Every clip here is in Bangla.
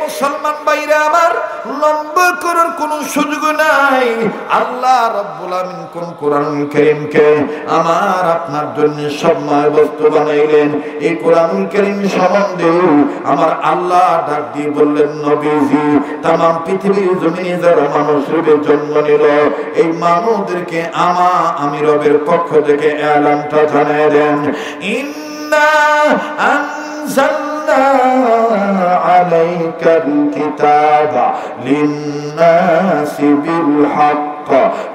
মুসলমান ভাইরা আমার, লম্বা করার কোনো সুযোগ নাই। আল্লাহ রাব্বুল আমিন কোন কোরআনুল কারীমকে আমার আপনার জন্য সম্মানের বস্তু বানাইলেন। এই কোরআনুল কারীম সম্বন্ধে আমার আল্লাহ ডাক দিয়ে বললেন, নবীজি তামাম পৃথিবীর জমিনে যারা মানুষ রূপে জন্ম নিল, এই মানুষদেরকে আমি রবের পক্ষ থেকে এলানটা জানিয়ে দেন, ইন্না আনজালনা আলাইকাল কিতাবা লিন্নাসি বিল হক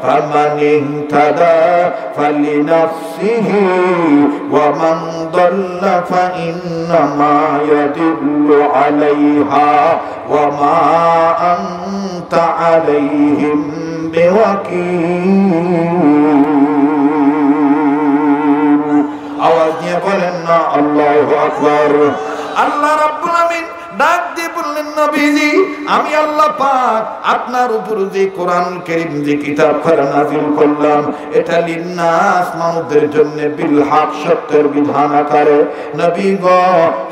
فمن اهتدى فلنفسه ومن ضل فإنما يضل عليها وما أنت عليهم بوكيل আওয়াজ দিয়ে বলেন না আল্লাহু আকবার। আল্লাহ রাব্বুল আমিন ডাক দিয়ে বললেন, নবীজি আমি আল্লাহ পাক আপনার উপর যে কোরআন কারীম যে কিতাব নাযিল করলাম, এটা লিন্নাস মানুষদের জন্য বিল হক সত্যের বিধান আকারে। নবী গো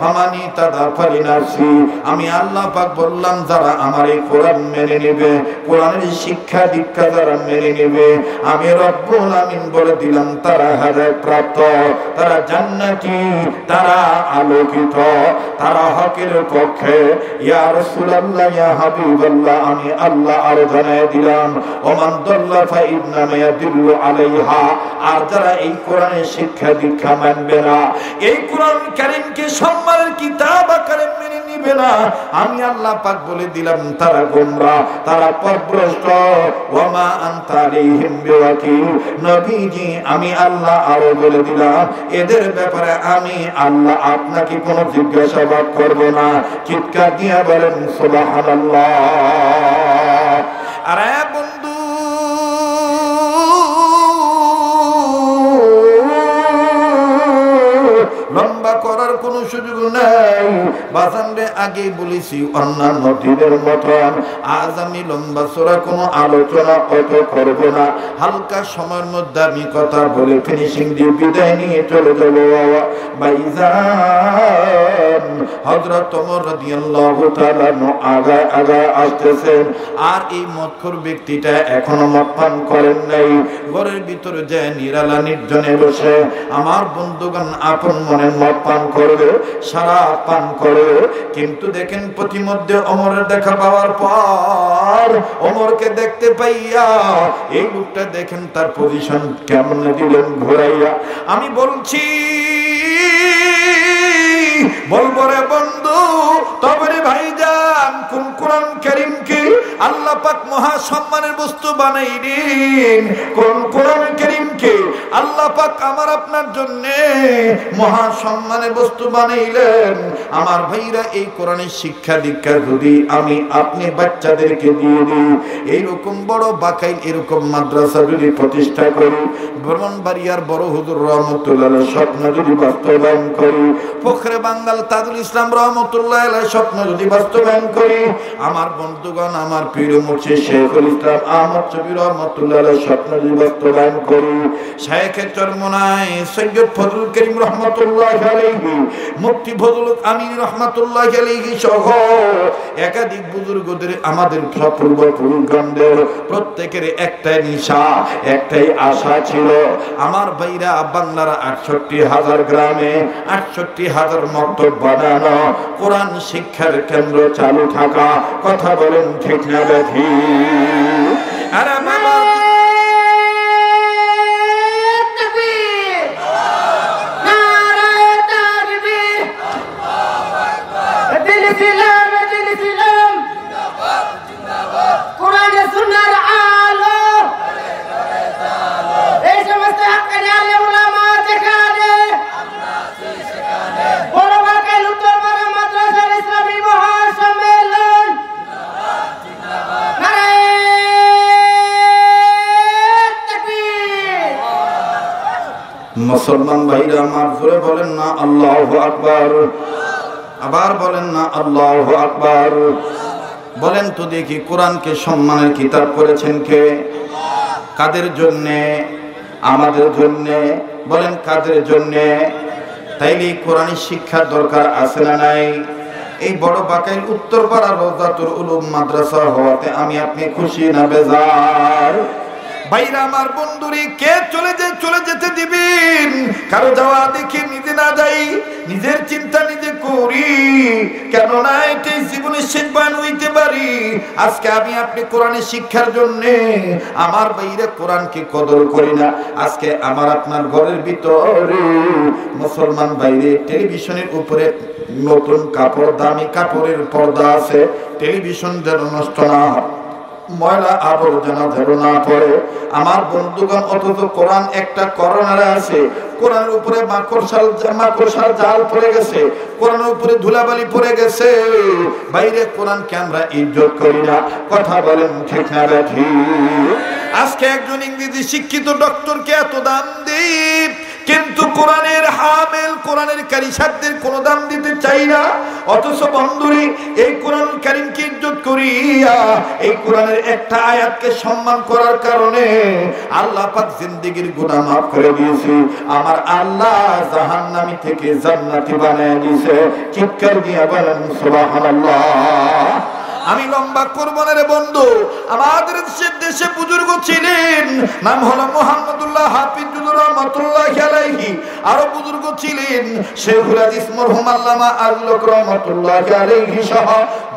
ফামানি তাদা ফালিনাফসি, আমি আল্লাহ পাক বললাম যারা আমার এই কোরআন মেনে নেবে, কোরআনের শিক্ষা দীক্ষা যারা মেনে নেবে, আমি রব্বুল আমিন বলে দিলাম তারা হেদায়েত প্রাপ্ত, তারা জান্নাতি, তারা আলোকিত, তারা হকের পক্ষে। ইয়া রাসূলুল্লাহ ইয়া হাবিবাল্লাহ, আমি আল্লাহ আরো জানিয়ে দিলাম, ওমান দাল্লা ফা ইন্নামা ইয়াদিল্লু আলাইহা, আর যারা এই কোরআনের শিক্ষা দীক্ষা মানবে না, এই কোরআন কারীমকে সম্মানের কিতাব আকারে মেনে নিবে না, আমি আল্লাহ পাক বলে দিলাম তারা গোমরাহ, তারা পথভ্রষ্ট। ওয়া মা আনতা আলাইহিম বিওয়াকিল, নবীজি আমি আল্লাহ আরো বলে দিলাম এদের ব্যাপারে আমি আল্লাহ আপনাকে কোনো জিজ্ঞাসাবাদ করব না। চিৎকার দিয়ে বলেন সুবহানাল্লাহ। আরে বন্ধু লম্বা করার কোন সুযোগ নাই। বাজানরে আগে বলেছি অন্যান্য দিনের মতন আজ আমি লম্বা চড়া কোনো আলোচনা অত করব না, হালকা সময়ের মধ্যে আমি কথা বলে ফিনিশিং দিয়ে বিদায় নিয়ে চলে যাব। ভাইজান হযরত ওমর রাদিয়াল্লাহু তাআলা আগায় আসতেছেন, আর এই মদখোর ব্যক্তিটা এখনো মদ পান করেন নাই। ঘরের ভিতরে যে নিরালা নির্জনে বসে আমার বন্ধুগণ আপন মনে মদ পান করবে, শরাব পান করবে। কিন্তু দেখেন প্রতিমধ্যে ওমরের দেখা পাওয়ার পর, ওমরকে দেখতে পাইয়া এই লোকটা দেখেন তার পজিশন কেমন দিলেন ঘুরাইয়া। আমি বলছি বলবো রে বন্ধু, তবে রে ভাইজান কোন কোরআন কারীমকে আল্লাহ পাক মহা সম্মানের বস্তু বানাইলেন, কোন কোরআন কারীমকে আল্লাহ পাক আমার আপনার জন্য মহা সম্মানের বস্তু বানাইলেন। আমার ভাইরা এই কোরআনের শিক্ষা দীক্ষা যদি আমি আপনি বাচ্চাদেরকে দিয়ে দিই, এইরকম বড় বাকাইল এরকম মাদ্রাসা যদি প্রতিষ্ঠা করি, ব্রাহ্মণবাড়িয়ার বড় হুজুর রহমতুল্লাহ আলাইহির স্বপ্ন যদি বাস্তবায়ন করি, ফখরে বাঙ্গাল তাজুল ইসলাম রহমতুল্লাহ আলাইহির স্বপ্ন যদি বাস্তবায়ন করি, আমার বন্ধুগণ আমার প্রিয় মুর্শিদ শেখুল ইসলাম আহমদ শফি রহমতুল্লাহ আলাইহির স্বপ্ন যদি বাস্তবায়ন করি, শায়েখে চরমনায় সৈয়দ ফজলুল করিম রহমতুল্লাহ আলাইহি, মুফতি ফজলুল আমিন রহমতুল্লাহ আলাইহি সহ একাধিক বুজুর্গদের আমাদের পূর্বপুরুষগণদের প্রত্যেকের একটাই নিশা, একটাই আশা ছিল, আমার ভাইরা বাংলার ৬৮,০০০ গ্রামে ৬৮,০০০ মক্তব বানানো, কোরআন শিক্ষার কেন্দ্র চালু থাকা। কথা বলেন ঠিক না বেঠি? আরে বাবা মুসলমান ভাইরা আমার জোরে বলেন না আল্লাহু আকবার, আবার বলেন না আল্লাহু আকবার। বলেন তো দেখি কোরআনকে সম্মানের কিতাব করেছেন কে? কাদের জন্যে? আমাদের জন্যে। বলেন কাদের জন্যে? তাইলে কোরআনের শিক্ষার দরকার আছে না নাই? এই বড় বাকাইল উত্তরপাড়া রওজাতুল উলুম মাদ্রাসা হওয়াতে আমি আপনি খুশি না বেজার? ভাইরা আমার, বন্ধুরে, কে চলে যেতে দিবেন? কারো যাওয়া দেখে নিজে না যাই, নিজের চিন্তা নিজে করি, কেননা এটাই জীবনের শেষ বান হইতে পারি। আজকে আমি আপনি কোরআনের শিক্ষার জন্য আমার বাইরে কোরআনকে কদর করি না। আজকে আমার আপনার ঘরের ভিতরে মুসলমান বাইরে টেলিভিশনের উপরে নতুন কাপড়, দামি কাপড়ের পর্দা আছে, টেলিভিশন যেন নষ্ট না হয়, ময়লা আবর্জনা যেন না পড়ে। আমার বন্ধুগণ, অথচ কোরআন একটা কর্নারে আছে, কোরআনের উপরে মাকড়সার জাল পড়ে গেছে, কোরআনের উপরে ধুলাবালি পড়ে গেছে। বাইরে কোরআনকে আমরা ইজ্জত করি না। কথা বলেন ঠিক না ঠিক? আজকে একজন ইংরেজি শিক্ষিত ডক্টরকে এত দাম দিই, কিন্তু কোরআনের হামেল, কোরআনের কারি শব্দের কোনো দাম দিতে চাই না। অথচ বন্ধুরি, এই কোরআন কারীমকে ইজ্জত করিয়া এই কোরআনের একটা আয়াতকে সম্মান করার কারণে আল্লাহ পাক জিন্দেগীর গুনাহ মাফ করে দিয়েছে। আমার আল্লাহ জাহান্নামী থেকে জান্নাতি বানায় দিয়েছে। চিৎকার দিয়ে বলেন সুবহানাল্লাহ। আমি লম্বা করব না রে বন্ধু। আমাদের দেশে বুজুর্গ ছিলেন, নাম হলো মুহাম্মদুল্লাহ হাফিজুর রহমাতুল্লাহি আলাইহি। আরো বুজুর্গ ছিলেন শেখুল হাদিস মরহুম আল্লামা আজলক রহমাতুল্লাহি আলাইহি সহ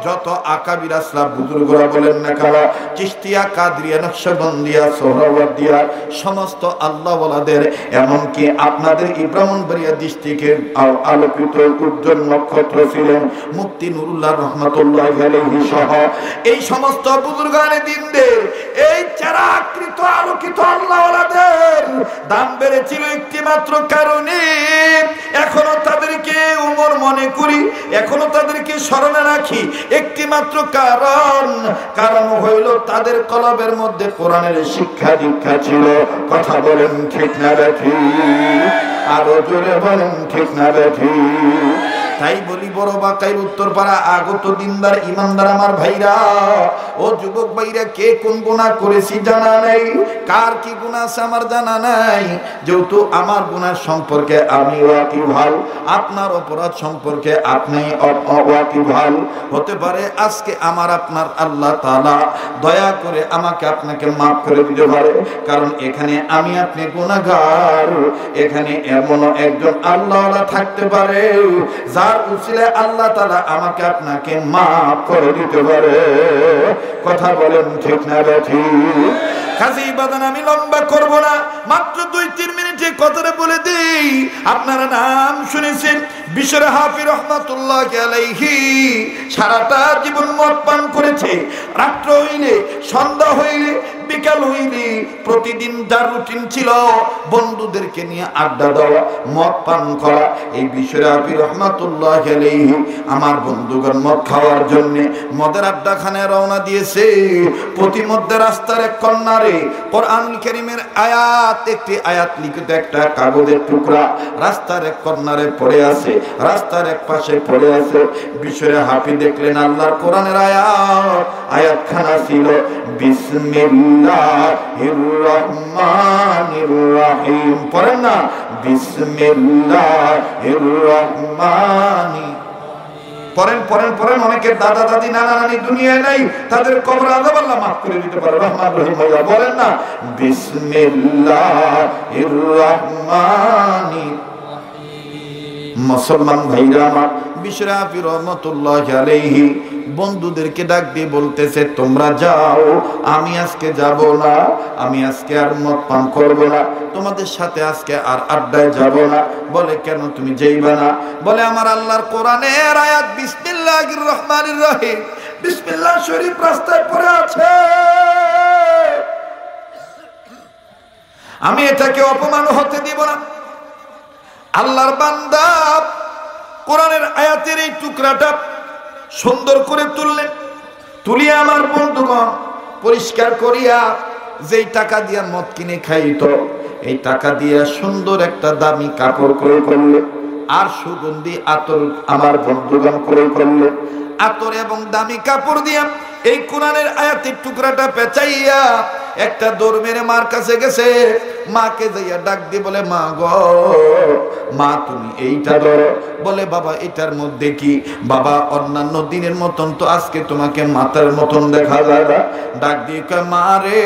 যত আকাবির আসলাফ বুজুর্গরা বলেন না কেন, চিশতিয়া, কাদরিয়া, নকশবন্দিয়া, সোহরাওয়ার্দিয়া সমস্ত আল্লাহ ওয়ালাদের, এমনকি আপনাদের ব্রাহ্মণবাড়িয়া ডিস্ট্রিক্টের আলোকিত উজ্জ্বল নক্ষত্র ছিলেন মুফতি নুরুল্লাহ রহমাতুল্লাহি আলাইহি সহ এই সমস্ত বুজুর্গানে দিনদের এই চারাকৃত আলোকিত আল্লাহ ওয়ালাদের দাম বেড়েছিল একটি মাত্র কারণে। এখনো তাদেরকে উমর মনে করি, এখনো তাদেরকে স্মরণে রাখি একটি মাত্র কারণ হইল তাদের কলবের মধ্যে কোরআনের শিক্ষা দীক্ষা ছিল। কথা বলেন ঠিক না বেঠি? আরো জোরে বলেন ঠিক না বেঠি? তাই বলি, বড় বাকাইল উত্তরপাড়া আগত দিনদার ইমানদার আমার ভাইরা ও যুবক ভাইরা, কে কোন গুনাহ করেছি জানা নাই, কার কি গুনাহ আছে আমার জানা নাই। যেহেতু আমার গুনাহ সম্পর্কে আমি ওয়াকিবহাল, আপনার অপরাধ সম্পর্কে আপনি ওয়াকিবহাল। হতে পারে আজকে আমার আপনার আল্লাহ তাআলা দয়া করে আমাকে আপনাকে মাফ করে দিতে পারে, কারণ এখানে আমি আপনি গুনাহগার। এখানে এমনও একজন আল্লাহওয়ালা থাকতে পারে যার উসিলায় আল্লাহ তাআলা আমাকে আপনাকে মাফ করে দিতে পারে। কথা বলেন ঠিক না ঠিক? কাজী বাদান আমি লম্বা করব না, মাত্র 2-3 মিনিটে কথাটা বলে দেই। আপনারা নাম শুনেছেন বিশর হাফি রহমাতুল্লাহি আলাইহি, সারাটা জীবন মদ পান করেছে। রাত্র হইলে, সন্ধ্যা হইলে, বিকাল হইলে প্রতিদিন যার রুটিন ছিল বন্ধুদেরকে নিয়ে আড্ডা দেওয়া, মদ পান করা। এই বিশর হাফি রহমাতুল্লাহি আলাইহি আমার বন্ধুগণ মদ খাওয়ার জন্য মদের আড্ডাখানায় রওনা দিয়েছে। প্রতিমধ্যে রাস্তার এক কর্নারে কোরআনুল কারীমের আয়াত, একটি আয়াত লিখিত একটা কাগজের টুকরা রাস্তার এক কর্নারে পড়ে আছে, রাস্তার এক পাশে পড়ে আছে। বিশরে হাফি দেখলেন আল্লাহর কোরআনের আয়াতখানা ছিল বিসমিল্লাহির রহমানির রহিম। পড়েন না, বিসমিল্লাহির রহমানি। পড়েন। অনেকের দাদা দাদি নানা নানি দুনিয়ায় নাই, তাদের কবর আযাব আল্লাহ মাফ করে দিতে পারে। রহমান রহিম বলেন না, বিসমিল্লাহির রহমানির। মুসলমান ভাইরা আমার, বিশর হাফি রহমাতুল্লাহি আলাইহি বন্ধুদেরকে ডাক দিয়ে বলতেছে, তোমরা যাও, আমি আজকে যাব না, আমি আজকে আর মদ পান করব না, তোমাদের সাথে আজকে আর আড্ডায় যাব না। বলে, কেন তুমি যাইবা না? বলে, আমার আল্লাহর কোরআনের আয়াত বিসমিল্লাহির রহমানির রহিম, বিসমিল্লাহ শরীফ রাস্তায় পড়ে আছে, আমি এটাকে অপমান হতে দিব না। আল্লাহর বান্দা কোরআনের আয়াতের এই টুকরাটা সুন্দর করে তুললেন, তুলিয়া আমার বন্ধুগণ পরিষ্কার করিয়া যেই টাকা দিয়া মদ কিনে খাইতো, এই টাকা দিয়া সুন্দর একটা দামি কাপড় ক্রয় করলে, আর সুগন্ধি আতর আমার বন্ধুগণ ক্রয় করলে। আতর এবং দামি কাপড় দিয়া এই কোরআনের আয়াতের টুকরাটা পেঁচাইয়া একটা দৌড় মেরে মার কাছে গেছে। মাকে যাইয়া ডাক দিয়ে বলে, মা গো মা তুমি এইটা ধরো। বলে বাবা এটার মধ্যে কি? বাবা অন্যান্য দিনের মতন তো আজকে তোমাকে মাতার মতন দেখা যায় না। ডাক দিয়ে কয়, মা রে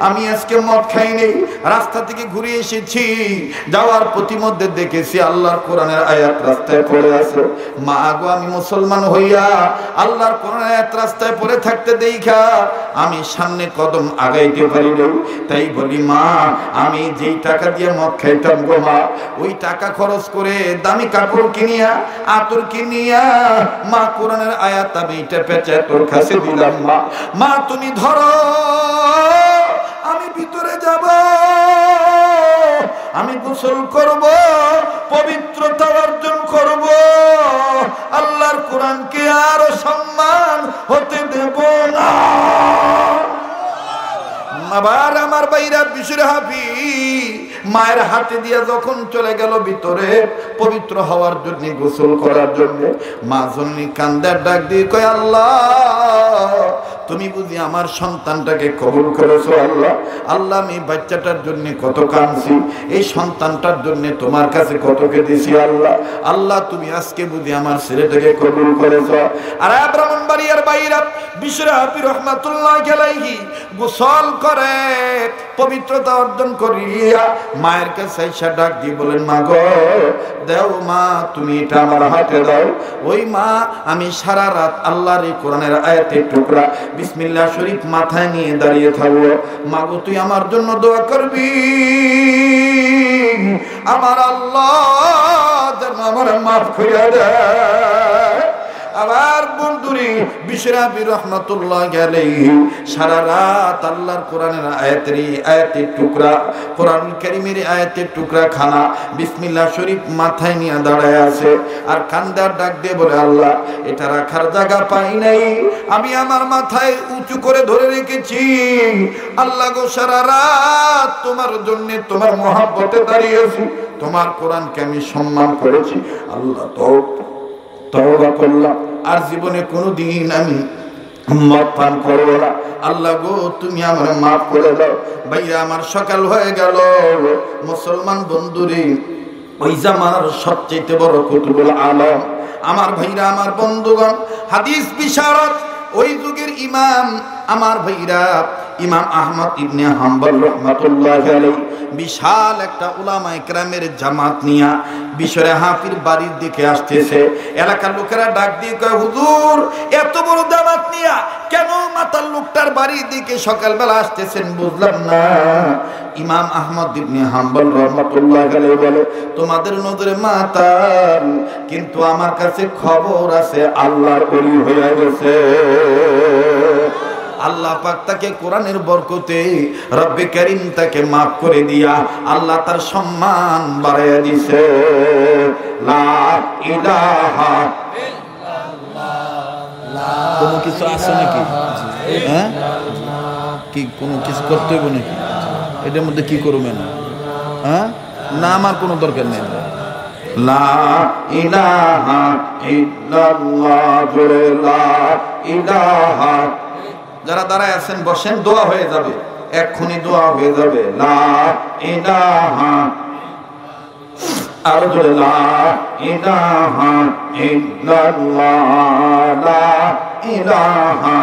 আমি আজকে মদ খাই নেই, রাস্তা থেকে ঘুরে এসেছি, যাওয়ার প্রতিমধ্যে দেখেছি আল্লাহর কোরআনের আয়াত রাস্তায় পড়ে আছে। মা গো আমি মুসলমান হইয়া আল্লাহর কোরআনের আয়াত রাস্তায় পড়ে থাকতে দেখা আমি সামনে কদম আগাইতে পারি না। তাই বলি মা আমি যেই টাকা দিয়ে মদ খাইতাম গো মা, ওই টাকা খরচ করে দামি কাপড় কিনিয়া আতর কিনিয়া মা কোরআনের আয়াত আমি এটা পেঁচে তোর কাছে দিলাম। মা মা তুমি ধরো, আমি ভিতরে যাব, আমি গোসল করব, পবিত্রতা অর্জন করব, আল্লাহর কোরআনকে আরো সম্মান হতে দেব না। আবার আমার বাইরা বিশুর হাফি মায়ের হাতে দিয়া যখন চলে গেল ভিতরে পবিত্র হওয়ার জন্য, গোসল করার জন্য, মা জননী কান্দার ডাক দিয়ে কয়, আল্লাহ তুমি বুঝি আমার সন্তানটাকে কবুল করেছো আল্লাহ। আল্লাহ আমি বাচ্চাটার জন্য কত কাঁদছি, এই সন্তানটার জন্য তোমার কাছে কত কেঁদেছি আল্লাহ। আল্লাহ তুমি আজকে বুঝি আমার ছেলেটাকে কবুল করেছো। আর ব্রাহ্মণবাড়িয়ার বাইরা বিশুর হাফি রহমাতুল্লাহ আলাইহি গোসল করে পবিত্রতা অর্জন করিয়া মায়ের কাছে এসে ডাক দিয়ে বলেন, মা গো দেও মা তুমি এটা আমার হাতে দাও। ওই মা আমি সারা রাত আল্লাহর এই কোরআনের আয়াতের টুকরা বিসমিল্লাহ শরীফ মাথায় নিয়ে দাঁড়িয়ে থাকবো। মা গো তুই আমার জন্য দোয়া করবি, আমার আল্লাহ যেন আমার মাফ করিয়া দেয়। আবার বন্ধুরি বিশরাবি রহমাতুল্লাহ আলাইহি সারা রাত আল্লাহর কোরআনের আয়াতের টুকরা, কোরআন কারীমের আয়াতের টুকরা খানা বিসমিল্লাহ শরীফ মাথায় নিয়ে দাঁড়ায় আছে আর কান্দার ডাক দিয়ে বলে, আল্লাহ এটা রাখার জায়গা পাই নাই, আমি আমার মাথায় উঁচু করে ধরে রেখেছি। আল্লাহ গো সারা রাত তোমার জন্য তোমার মহব্বতে দাঁড়িয়েছি, তোমার কোরআনকে আমি সম্মান করেছি। আল্লাহ তওবা করলাম, আর জীবনে কোনোদিন আমি মদ পান করবো না। আল্লাহ গো তুমি আমার মাফ করে দাও। ভাইরা আমার সকাল হয়ে গেল। মুসলমান বন্ধুরে ওই জামানার সবচেয়ে বড় কুতুবুল আলম আমার ভাইরা, আমার বন্ধুগণ, হাদিস বিশারদ ওই যুগের ইমাম আমার ভাইরা ইমাম আহমদ ইবনে হাম্বল রহমাতুল্লাহ আলাইহি বিশাল একটা উলামা ইকরামের জামাত নিয়া বিশরে হাফির বাড়ির দিকে আসতেছে। এলাকার লোকেরা ডাক দিয়ে কয়, হুজুর এত বড় জামাত নিয়া কেন মাতাল লোকটার বাড়ির দিকে সকালবেলা আসতেছেন বুঝলাম না। ইমাম আহমদ ইবনে হাম্বল রহমাতুল্লাহ আলাইহি বলে, তোমাদের নজরে মাতাল, কিন্তু আমার কাছে খবর আছে আল্লাহর ওলি হয়ে গেছে। আল্লাহ পাক তাকে কোরআনের বরকতে রব্বে কারীম তাকে মাফ করে দিয়া আল্লাহ তার সম্মান বাড়াইয়া দিয়েছে। লা ইলাহা ইল্লাল্লাহ। কোনো কিছু আছে নাকি? হ্যাঁ কি কোনো কিছু করতে হবে নাকি? এটার মধ্যে কি করবেন? হ্যাঁ না আমার কোনো দরকার নেই। লা ইলাহা ইল্লাল্লাহ, লা ইলাহা। যারা দাঁড়ায় আছেন বসেন, দোয়া হয়ে যাবে, এক্ষুনি দোয়া হয়ে যাবে। লা ইলাহা, আর জোরে লা ইলাহা ইল্লাল্লাহ, লা ইলাহা।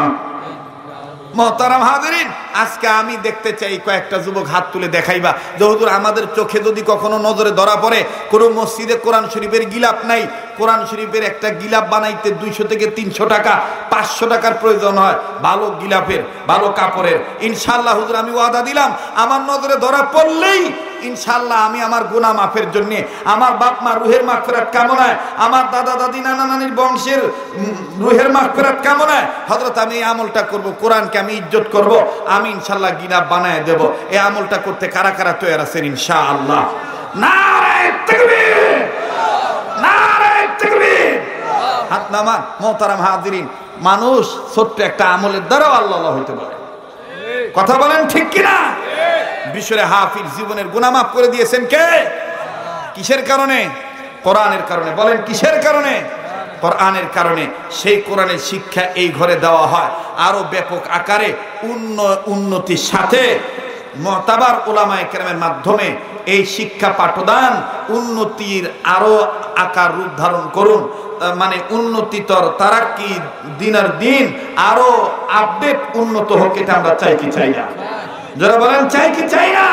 মুহতারাম হাজিরিন, আজকে আমি দেখতে চাই কয়েকটা যুবক হাত তুলে দেখাইবা যে হুজুর আমাদের চোখে যদি কখনো নজরে ধরা পড়ে কোনো মসজিদে কোরআন শরীফের গিলাপ নাই, কোরআন শরীফের একটা গিলাপ বানাইতে 200 থেকে 300 টাকা 500 টাকার প্রয়োজন হয়, ভালো গিলাপের ভালো কাপড়ের। ইনশাআল্লাহ হুজুর আমি ওয়াদা দিলাম আমার নজরে ধরা পড়লেই ইনশাআল্লাহ আমি আমার গুনাহ মাফের জন্য, আমার বাপ মা রুহের মাগফিরাত কামনায়, আমার দাদা দাদি নানা নানির বংশের রুহের মাগফিরাত কামনায় হযরত আমি এই আমলটা করব, কোরআনকে আমি ইজ্জত করব, আমি ইনশাআল্লাহ গিলাপ বানায় দেব। এই আমলটা করতে কারা কারা তৈরি আছেন ইনশাআল্লাহ? নারে তাকবীর, নারে তাকবীর। হাত নামান। মুহতারাম হাজিরিন, মানুষ ছোট্ট একটা আমলের দ্বারাও আল্লাহ হইতে পারে। কথা বলেন ঠিক কিনা? বিশরে হাফিজ জীবনের গুনাহ মাফ করে দিয়েছেন কে? কিসের কারণে? কোরআনের কারণে। বলেন কিসের কারণে? কোরআনের কারণে। সেই কোরআনের শিক্ষা এই ঘরে দেওয়া হয় আরো ব্যাপক আকারে উন্নতির সাথে। মুতাবার উলামায়ে কেরামের মাধ্যমে এই শিক্ষা পাঠদান উন্নতির আরো আকার রূপ ধারণ করুন, মানে উন্নতিতর তারাক্কি দিনের দিন আরো আপডেট উন্নত হোক, এটা আমরা চাই কি চাই না? যারা বলেন চাই কি চাই না?